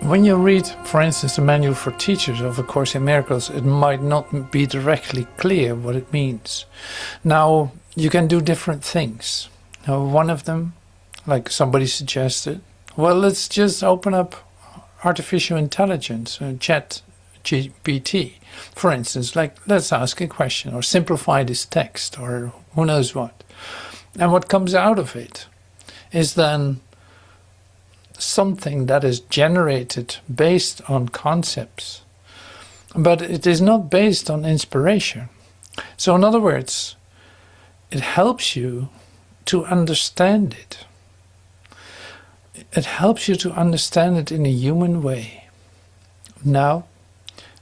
When you read, for instance, the manual for teachers of A Course in Miracles, it might not be directly clear what it means. Now, you can do different things. Now, one of them, like somebody suggested, well, let's just open up artificial intelligence, chat GPT, for instance, like let's ask a question or simplify this text or who knows what. And what comes out of it is then something that is generated based on concepts, but it is not based on inspiration. So in other words, it helps you to understand it. It helps you to understand it in a human way. Now,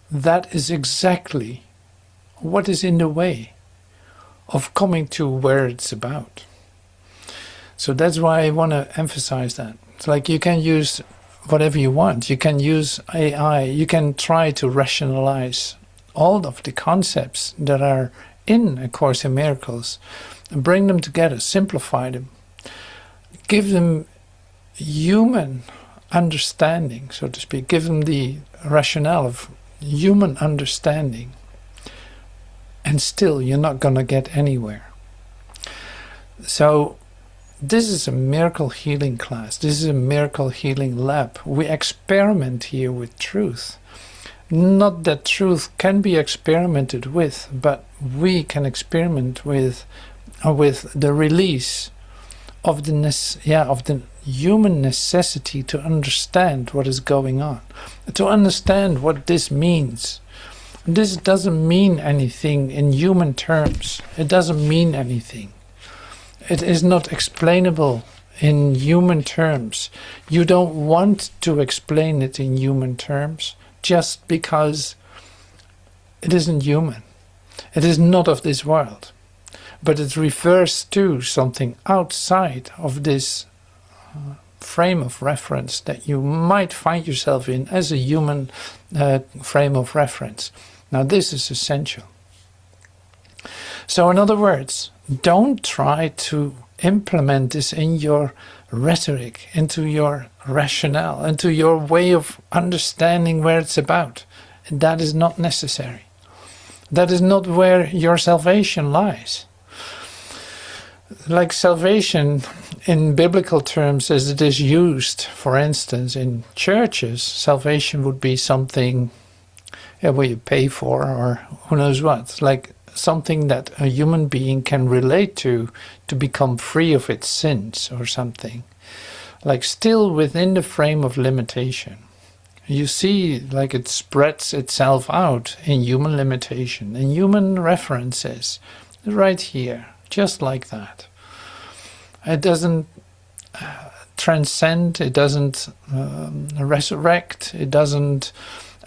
that is exactly what is in the way of coming to where it's about. So that's why I want to emphasize that. It's like you can use whatever you want. You can use AI. You can try to rationalize all of the concepts that are in A Course in Miracles and bring them together, simplify them, give them human understanding, so to speak, give them the rationale of human understanding, and still you're not going to get anywhere. So this is a miracle healing class. This is a miracle healing lab. We experiment here with truth. Not that truth can be experimented with, but we can experiment with the release of the human necessity to understand what is going on, to understand what this means. This doesn't mean anything in human terms. It doesn't mean anything. It is not explainable in human terms. You don't want to explain it in human terms just because it isn't human. It is not of this world. But it refers to something outside of this frame of reference that you might find yourself in as a human frame of reference. Now this is essential. So in other words, don't try to implement this in your rhetoric, into your rationale, into your way of understanding where it's about. That is not necessary. That is not where your salvation lies. Like salvation in biblical terms as it is used, for instance, in churches, salvation would be something where you pay for or who knows what, like something that a human being can relate to become free of its sins or something, like still within the frame of limitation. You see, like it spreads itself out in human limitation, in human references, right here, just like that. It doesn't transcend, it doesn't resurrect, it doesn't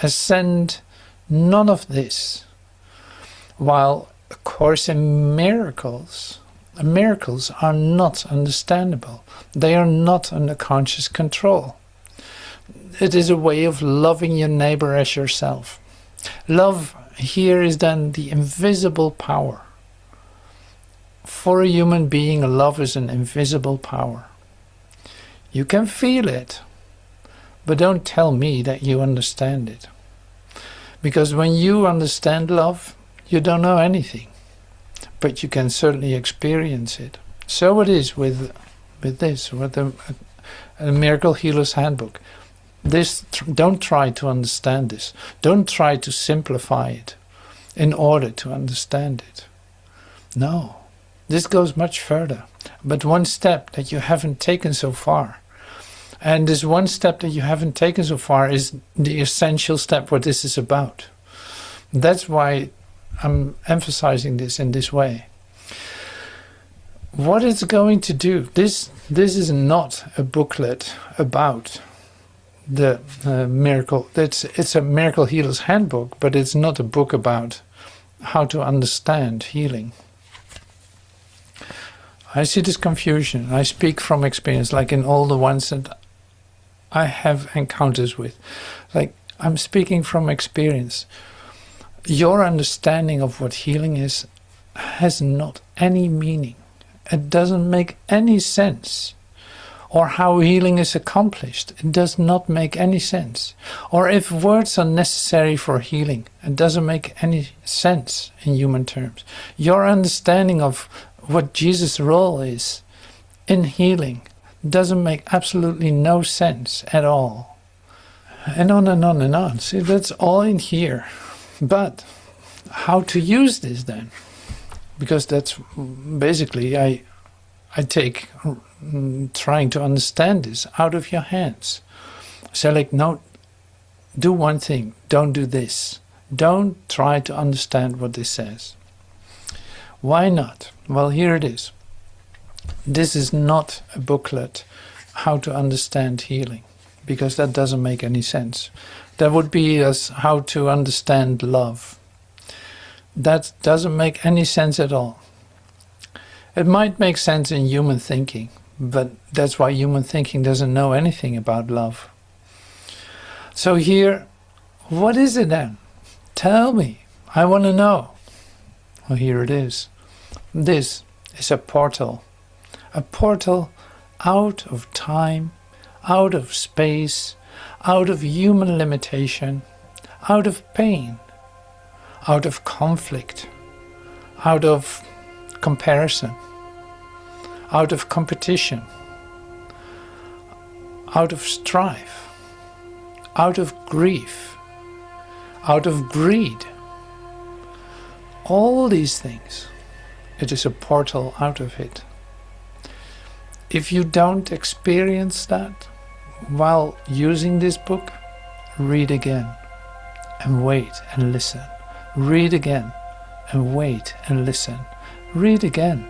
ascend, none of this. While A Course in Miracles, miracles are not understandable. They are not under conscious control. It is a way of loving your neighbor as yourself. Love here is then the invisible power. For a human being, love is an invisible power. You can feel it, but don't tell me that you understand it. Because when you understand love, you don't know anything, but you can certainly experience it. So it is with the Miracle Healer's Handbook. Don't try to understand this. Don't try to simplify it in order to understand it. No, this goes much further. But one step that you haven't taken so far, and this one step that you haven't taken so far is the essential step what this is about. That's why I'm emphasizing this in this way. What it's going to do, this is not a booklet about the miracle. It's a Miracle Healer's Handbook, but it's not a book about how to understand healing. I see this confusion. I speak from experience, like in all the ones that I have encounters with. Like, I'm speaking from experience. Your understanding of what healing is has not any meaning. It doesn't make any sense or how healing is accomplished. It does not make any sense. Or if words are necessary for healing, it doesn't make any sense in human terms. Your understanding of what Jesus' role is in healing doesn't make absolutely no sense at all. And on and on and on. See, that's all in here. But how to use this then? Because that's basically, I take trying to understand this out of your hands. So like, no, do one thing, don't do this. Don't try to understand what this says. Why not? Well, here it is. This is not a booklet, how to understand healing, because that doesn't make any sense. That would be as how to understand love. That doesn't make any sense at all. It might make sense in human thinking, but that's why human thinking doesn't know anything about love. So here, what is it then? Tell me, I want to know. Well, here it is. This is a portal out of time, out of space, out of human limitation, out of pain, out of conflict, out of comparison, out of competition, out of strife, out of grief, out of greed. All these things, it is a portal out of it. If you don't experience that while using this book, read again and wait and listen. Read again and wait and listen. Read again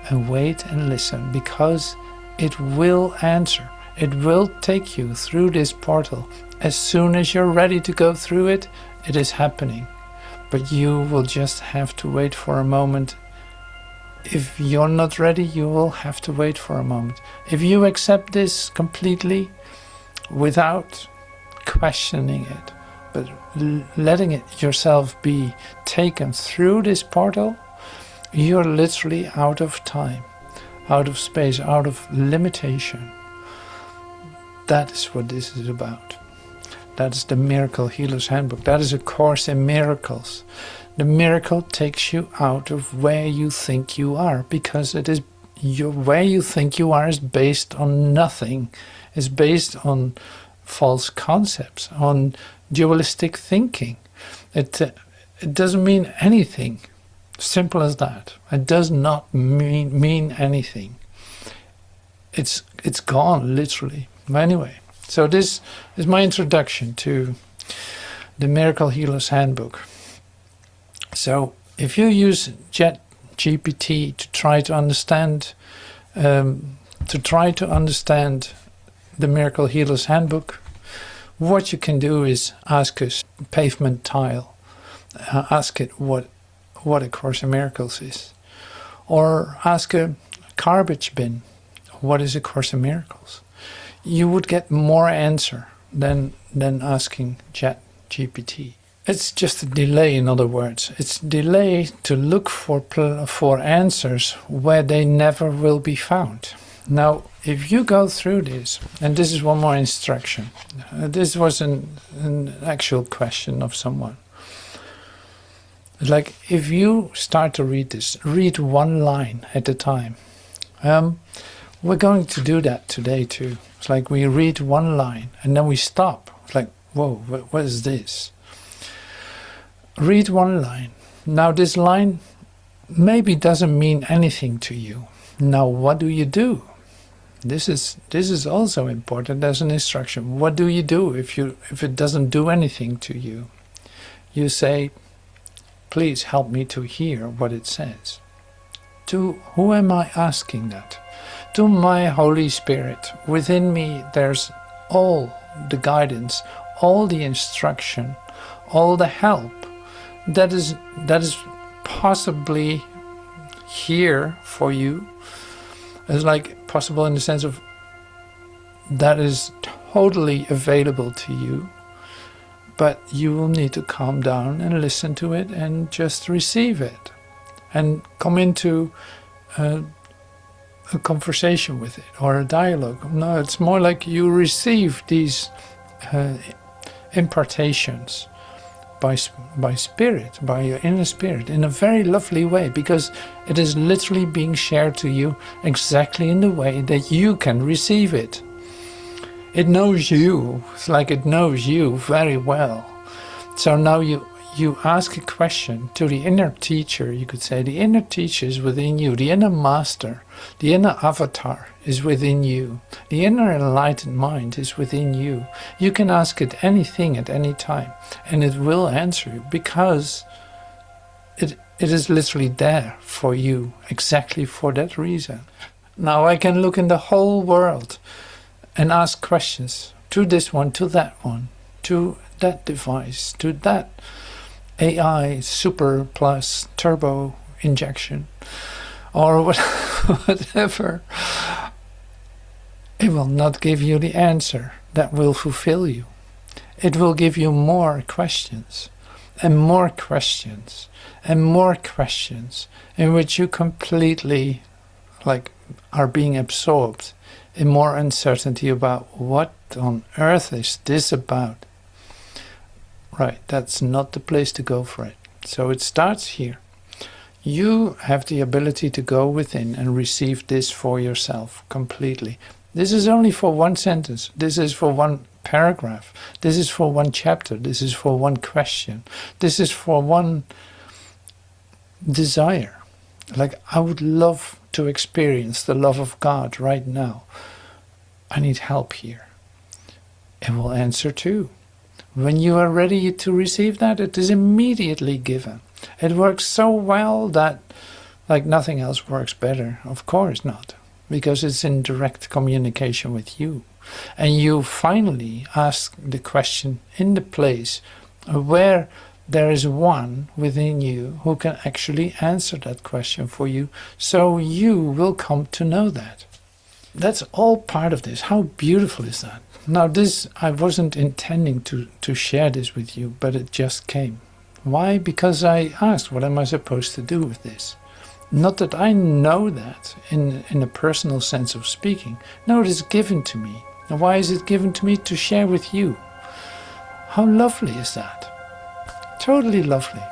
and wait and listen, because it will answer. It will take you through this portal. As soon as you're ready to go through it, it is happening. But you will just have to wait for a moment. If you're not ready, you will have to wait for a moment. If you accept this completely without questioning it, but letting it yourself be taken through this portal, you're literally out of time, out of space, out of limitation. That is what this is about. That is the Miracle Healer's Handbook. That is a course in miracles. The miracle takes you out of where you think you are, because it is where you think you are is based on nothing. It's based on false concepts, on dualistic thinking. It doesn't mean anything. Simple as that. It does not mean anything. It's gone, literally. Anyway, so this is my introduction to the Miracle Healer's Handbook. So if you use ChatGPT to try to understand the Miracle Healer's Handbook, what you can do is ask a pavement tile, ask it what A Course in Miracles is, or ask a garbage bin, what is A Course in Miracles? You would get more answer than asking ChatGPT. It's just a delay, in other words. It's delay to look for answers where they never will be found. Now, if you go through this, and this is one more instruction. This was an actual question of someone. Like, if you start to read this, read one line at a time. We're going to do that today too. It's like we read one line and then we stop. It's like, whoa, what is this? Read one line. Now this line maybe doesn't mean anything to you. Now what do? This is also important as an instruction. What do you do if it doesn't do anything to you? You say, please help me to hear what it says. To who am I asking that? To my Holy Spirit. Within me there's all the guidance, all the instruction, all the help that is possibly here for you. It's like possible in the sense of that is totally available to you, but you will need to calm down and listen to it and just receive it and come into a conversation with it or a dialogue. No, it's more like you receive these impartations by spirit, by your inner spirit, in a very lovely way, because it is literally being shared to you exactly in the way that you can receive it. It knows you. It's like it knows you very well. So now you ask a question to the inner teacher, you could say. The inner teacher is within you. The inner master, the inner avatar is within you. The inner enlightened mind is within you. You can ask it anything at any time, and it will answer you, because it is literally there for you, exactly for that reason. Now I can look in the whole world and ask questions to this one, to that one, to that device, to that AI super plus turbo injection, or whatever. It will not give you the answer that will fulfill you. It will give you more questions and more questions and more questions, in which you completely are being absorbed in more uncertainty about what on earth is this about. Right, that's not the place to go for it. So it starts here. You have the ability to go within and receive this for yourself completely. This is only for one sentence. This is for one paragraph. This is for one chapter. This is for one question. This is for one desire. Like, I would love to experience the love of God right now. I need help here. It will answer too. When you are ready to receive that, it is immediately given. It works so well that like nothing else works better. Of course not, because it's in direct communication with you. And you finally ask the question in the place where there is one within you who can actually answer that question for you, so you will come to know that. That's all part of this. How beautiful is that? Now this, I wasn't intending to share this with you, but it just came. Why? Because I asked, what am I supposed to do with this? Not that I know that in a personal sense of speaking. No, it is given to me. Now why is it given to me? To share with you. How lovely is that? Totally lovely.